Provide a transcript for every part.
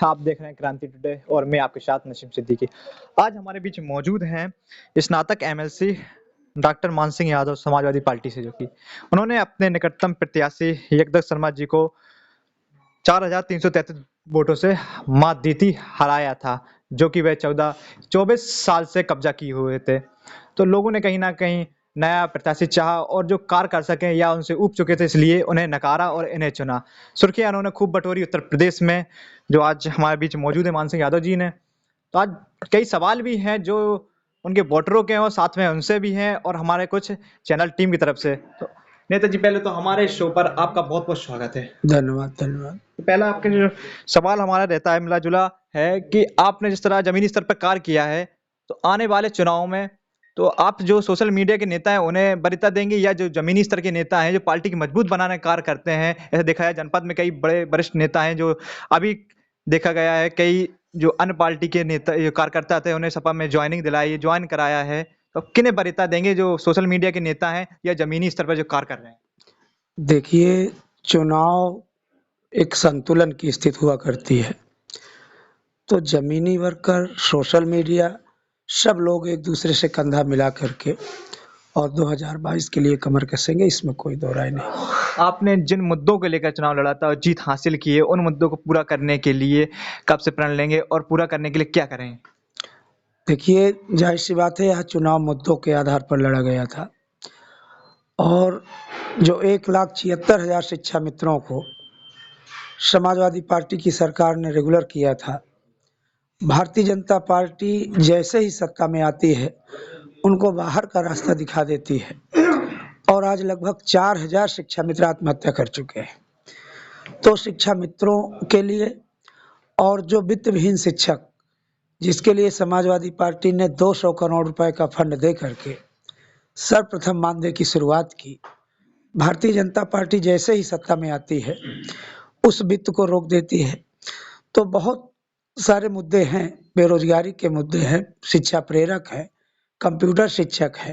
आप देख रहे हैं क्रांति टुडे और मैं आपके साथ नसीम सिद्दीकी। आज हमारे बीच मौजूद हैं स्नातक एमएलसी डॉक्टर मान सिंह यादव समाजवादी पार्टी से, जो कि उन्होंने अपने निकटतम प्रत्याशी यकदत्त शर्मा जी को 4,333 वोटों से मात हराया था, जो कि वह 24 साल से कब्जा किए हुए थे। तो लोगों ने कहीं ना कहीं नया प्रत्याशी चाहा और जो कार्य कर सकें या उनसे ऊब चुके थे, इसलिए उन्हें नकारा और इन्हें चुना। सुर्खियां उन्होंने खूब बटोरी उत्तर प्रदेश में, जो आज हमारे बीच मौजूद है मान सिंह यादव जी ने। तो आज कई सवाल भी हैं जो उनके वोटरों के हैं और साथ में उनसे भी हैं और हमारे कुछ चैनल टीम की तरफ से। तो नेताजी, पहले तो हमारे शो पर आपका बहुत बहुत स्वागत है। धन्यवाद धन्यवाद। तो पहला आपके जो सवाल हमारा रहता है मिला जुला है कि आपने जिस तरह जमीनी स्तर पर कार्य किया है, तो आने वाले चुनाव में तो आप जो सोशल मीडिया के नेता हैं उन्हें वरीयता देंगे, या जो जमीनी स्तर के नेता हैं जो पार्टी की मजबूत बनाने का कार्य करते हैं? ऐसे देखा है जनपद में कई बड़े वरिष्ठ नेता हैं जो अभी देखा गया है, कई जो अन्य पार्टी के नेता जो कार्यकर्ता थे उन्हें सपा में ज्वाइन कराया है। तो किन्हें वरीयता देंगे, जो सोशल मीडिया के नेता हैं या जमीनी स्तर पर जो कार्य कर रहे हैं? देखिए, चुनाव एक संतुलन की स्थिति हुआ करती है। तो ज़मीनी वर्कर, सोशल मीडिया, सब लोग एक दूसरे से कंधा मिला करके और 2022 के लिए कमर कसेंगे, इसमें कोई दो राय नहीं। आपने जिन मुद्दों को लेकर चुनाव लड़ा था और जीत हासिल की है, उन मुद्दों को पूरा करने के लिए कब से प्रण लेंगे और पूरा करने के लिए क्या करें? देखिए, ज़ाहिर-सी बात है, यह चुनाव मुद्दों के आधार पर लड़ा गया था और जो 1,76,000 शिक्षा मित्रों को समाजवादी पार्टी की सरकार ने रेगुलर किया था, भारतीय जनता पार्टी जैसे ही सत्ता में आती है, उनको बाहर का रास्ता दिखा देती है और आज लगभग 4,000 शिक्षा मित्र आत्महत्या कर चुके हैं। तो शिक्षा मित्रों के लिए और जो वित्त विहीन शिक्षक, जिसके लिए समाजवादी पार्टी ने 200 करोड़ रुपए का फंड दे करके सर्वप्रथम मानदेय की शुरुआत की। भारतीय जनता पार्टी जैसे ही सत्ता में आती है, उस वित्त को रोक देती है। तो बहुत सारे मुद्दे हैं, बेरोजगारी के मुद्दे हैं, शिक्षा प्रेरक है, कंप्यूटर शिक्षक है।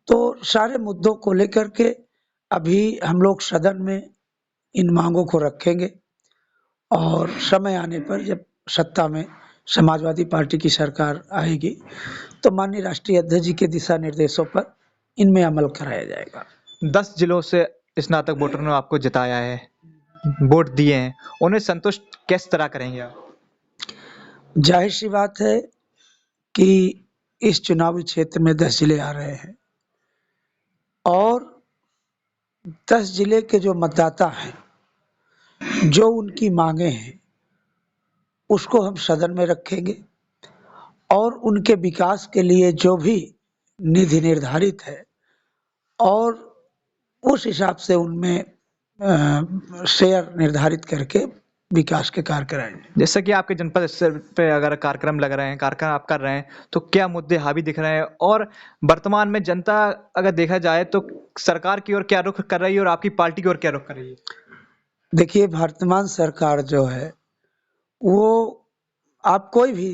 तो सारे मुद्दों को लेकर के अभी हम लोग सदन में इन मांगों को रखेंगे और समय आने पर जब सत्ता में समाजवादी पार्टी की सरकार आएगी, तो माननीय राष्ट्रीय अध्यक्ष जी के दिशा निर्देशों पर इनमें अमल कराया जाएगा। 10 जिलों से स्नातक वोटरों ने आपको जिताया है, वोट दिए हैं, उन्हें संतुष्ट किस तरह करेंगे आप? जाहिर सी बात है कि इस चुनावी क्षेत्र में 10 जिले आ रहे हैं और 10 जिले के जो मतदाता हैं, जो उनकी मांगे हैं, उसको हम सदन में रखेंगे और उनके विकास के लिए जो भी निधि निर्धारित है और उस हिसाब से उनमें शेयर निर्धारित करके विकास के कार्य कराएंगे। जैसा कि आपके जनपद स्तर पे अगर कार्यक्रम लग रहे हैं, कार्यक्रम आप कर रहे हैं, तो क्या मुद्दे हावी दिख रहे हैं? और वर्तमान में जनता अगर देखा जाए तो सरकार की ओर क्या रुख कर रही है और आपकी पार्टी की ओर क्या रुख कर रही है? देखिए, वर्तमान सरकार जो है, वो आप कोई भी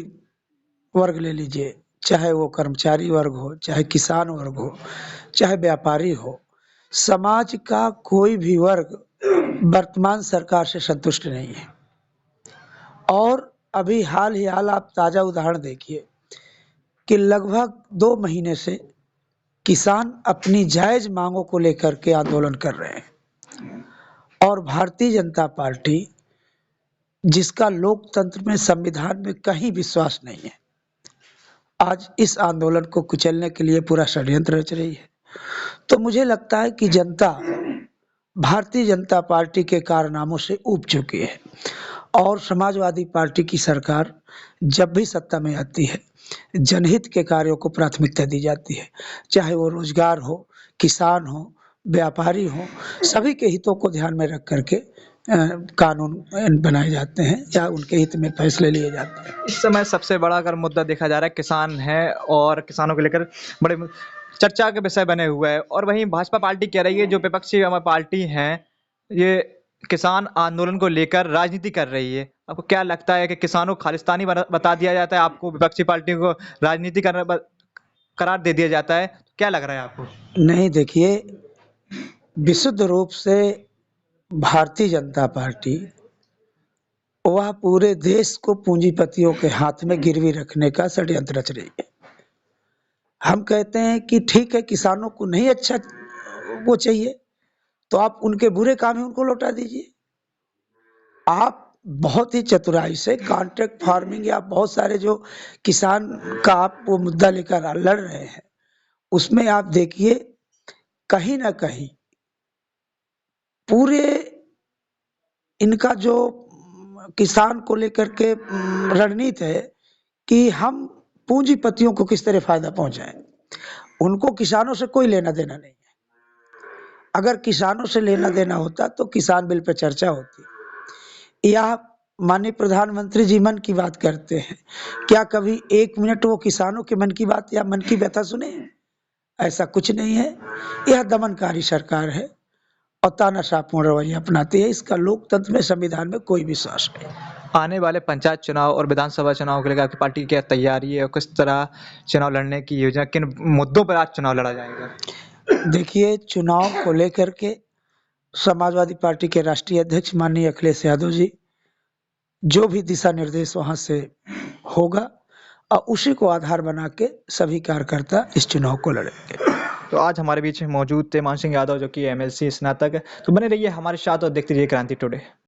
वर्ग ले लीजिए, चाहे वो कर्मचारी वर्ग हो, चाहे किसान वर्ग हो, चाहे व्यापारी हो, समाज का कोई भी वर्ग वर्तमान सरकार से संतुष्ट नहीं है। और अभी हाल आप ताज़ा उदाहरण देखिए कि लगभग 2 महीने से किसान अपनी जायज़ मांगों को लेकर के आंदोलन कर रहे हैं और भारतीय जनता पार्टी, जिसका लोकतंत्र में, संविधान में कहीं विश्वास नहीं है, आज इस आंदोलन को कुचलने के लिए पूरा षड्यंत्र रच रही है। तो मुझे लगता है कि जनता भारतीय जनता पार्टी के कारनामों से ऊब चुकी है और समाजवादी पार्टी की सरकार जब भी सत्ता में आती है, जनहित के कार्यों को प्राथमिकता दी जाती है, चाहे वो रोजगार हो, किसान हो, व्यापारी हो, सभी के हितों को ध्यान में रख करके कानून बनाए जाते हैं या उनके हित में फैसले लिए जाते हैं। इस समय सबसे बड़ा अगर मुद्दा देखा जा रहा है, किसान है और किसानों को लेकर बड़े चर्चा के विषय बने हुए हैं। और वहीं भाजपा पार्टी कह रही है, जो विपक्षी हमारी पार्टी है, ये किसान आंदोलन को लेकर राजनीति कर रही है। आपको क्या लगता है कि किसानों को खालिस्तानी बता दिया जाता है, आपको विपक्षी पार्टी को राजनीति करार दे दिया जाता है? क्या लग रहा है आपको? नहीं, देखिए, विशुद्ध रूप से भारतीय जनता पार्टी वह पूरे देश को पूंजीपतियों के हाथ में गिरवी रखने का षड्यंत्र रच रही है। हम कहते हैं कि ठीक है, किसानों को नहीं अच्छा वो चाहिए, तो आप उनके बुरे काम ही उनको लौटा दीजिए। आप बहुत ही चतुराई से कॉन्ट्रैक्ट फार्मिंग या बहुत सारे जो किसान का आप वो मुद्दा लेकर लड़ रहे हैं, उसमें आप देखिए कहीं न कहीं पूरे इनका जो किसान को लेकर के रणनीति है कि हम पूंजीपतियों को किस तरह फायदा पहुंचाएं। उनको किसानों से कोई लेना देना नहीं है। अगर किसानों से लेना देना होता तो किसान बिल पर चर्चा होती। या माननीय प्रधानमंत्री जी मन की बात करते हैं, क्या कभी 1 मिनट वो किसानों के मन की बात या मन की व्यथा सुने? ऐसा कुछ नहीं है। यह दमनकारी सरकार है और तानाशाहपूर्ण रवैया अपनाती है। इसका लोकतंत्र में, संविधान में कोई विश्वास नहीं। आने वाले पंचायत चुनाव और विधानसभा चुनाव को लेकर आपकी पार्टी की क्या तैयारी है और किस तरह चुनाव लड़ने की योजना, किन मुद्दों पर आज चुनाव लड़ा जाएगा? देखिए, चुनाव को लेकर के समाजवादी पार्टी के राष्ट्रीय अध्यक्ष माननीय अखिलेश यादव जी जो भी दिशा निर्देश वहां से होगा और उसी को आधार बना के सभी कार्यकर्ता इस चुनाव को लड़ेंगे। तो आज हमारे बीच में मौजूद थे मान सिंह यादव, जो कि एमएलसी स्नातक है। तो बने रहिए हमारे साथ और देखते रहिए क्रांति टुडे।